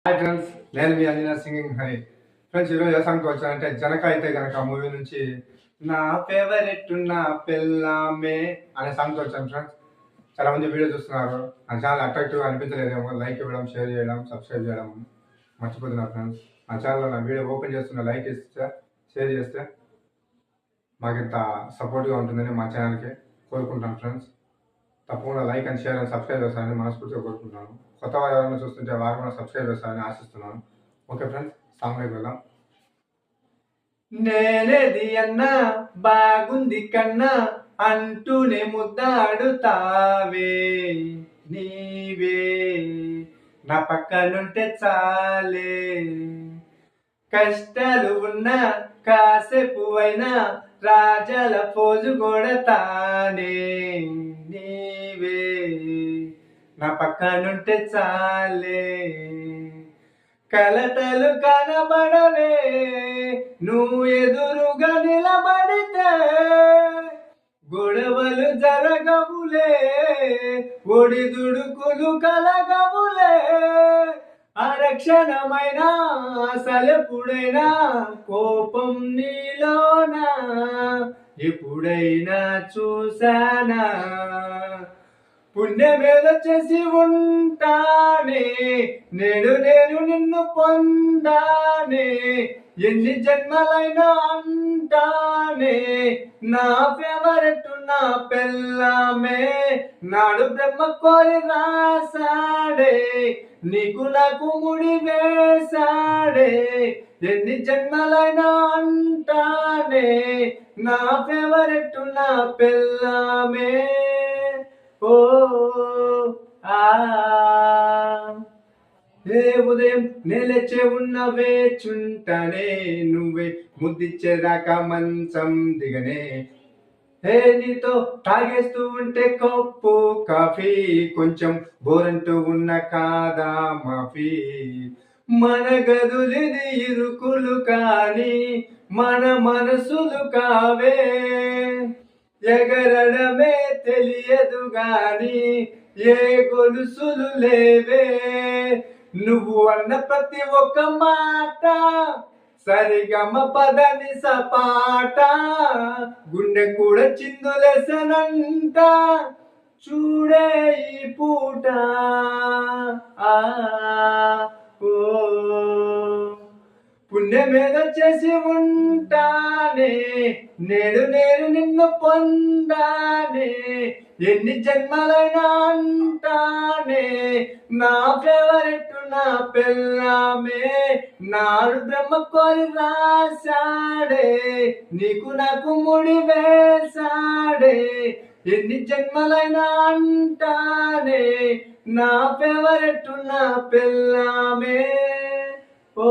Hi friends, నేను మీ Anjana singing Hari. Friends, ఈరోజు ఏ సాంగ్కి వచ్చానంటే జనక అయితే గనక మూవీ నుంచి నా ఫేవరెట్ నా పెళ్ళామే అనే సాంగ్తో వచ్చాను ఫ్రెండ్స్. చాలా మంది వీడియో చూస్తున్నారు. నా ఛానల్ అట్రాక్టివ్ అనిపించలేదేమో లైక్ ఇవ్వడం, షేర్ చేయడం, సబ్స్క్రైబ్ చేయడం మర్చిపోతున్నారు ఫ్రెండ్స్. నా ఛానల్లో నా వీడియో ఓపెన్ చేస్తున్న లైక్ ఇస్తే, షేర్ చేస్తే మాకు ఇంత సపోర్ట్గా ఉంటుందని మా ఛానల్కి కోరుకుంటాను ఫ్రెండ్స్. తప్పకుండా like and share and subscribe చేస్తారని మనస్ఫూర్తిగా కోరుకుంటున్నాను. కొత్త వారు ఎవరైనా చూస్తుంటే వారు కూడా సబ్స్క్రైబ్ చేస్తారని ఆశిస్తున్నాను. ఓకే ఫ్రెండ్స్, సాంగ్లోకి వెళ్దాం. నేనేది అన్నా బాగుంది కన్నా అంటూనే ముద్దాడుతావే నీవే నా పక్కనుంటే చాలే, కష్టాలు ఉన్నా కాసేపు అయినా రాజాల పోజు కొడతానే నీవే నా పక్కనుంటే చాలే, కలతలు కనబడవే నువ్వు ఎదురుగా నిలబడితే, గొడవలు జరగవులే ఒడిదుడుకులు కలగవులే, అరక్షణమైన అసలెప్పుడైనా కోపం నీలోనా ఎప్పుడైనా చూసానా, పుణ్యమేదో చేసి ఉంటానే నేను నిన్ను పొందానే, ఎన్ని జన్మలైనా అంటానే నా ఫేవరెట్ నా పెళ్ళామే, నాడు బ్రహ్మ కోరి రాసాడే నీకు నాకు ముడి వేసాడే, ఎన్ని జన్మలైనా అంటానే నా ఫేవరెట్ నా పెళ్ళామే. ఓ ఏ ఉదయం నేలచే ఉన్న వేచుంటానే నువ్వే ముద్దిచ్చేదాకా మంచం దిగనే, హే నీతో తాగేస్తూ ఉంటే కప్పు కాఫీ కొంచెం బోరంటూ ఉన్న కాదా మాఫీ, మన గదులిది ఇరుకులు కానీ మన మనసులు కావే, ఎగరడమే తెలియదు గాని ఏ గొలుసులు లేవే, నువ్వు అన్న ప్రతి ఒక్క మాట సరిగమ పదని సపాట, గుండె కూడా చిందులేసనంట చూడే ఈ పూట. పుణ్యమేదో చేసి ఉంటానే నేను నిన్ను పొందానే, ఎన్ని జన్మలైనా అంటానే నా ఫేవరెట్ నా పెళ్ళామే, నాడు బ్రహ్మ కోరి రాసాడే నీకు నాకు ముడి వేసాడే, ఎన్ని జన్మలైనా అంటానే నా ఫేవరెట్ నా పెళ్ళామే. ఓ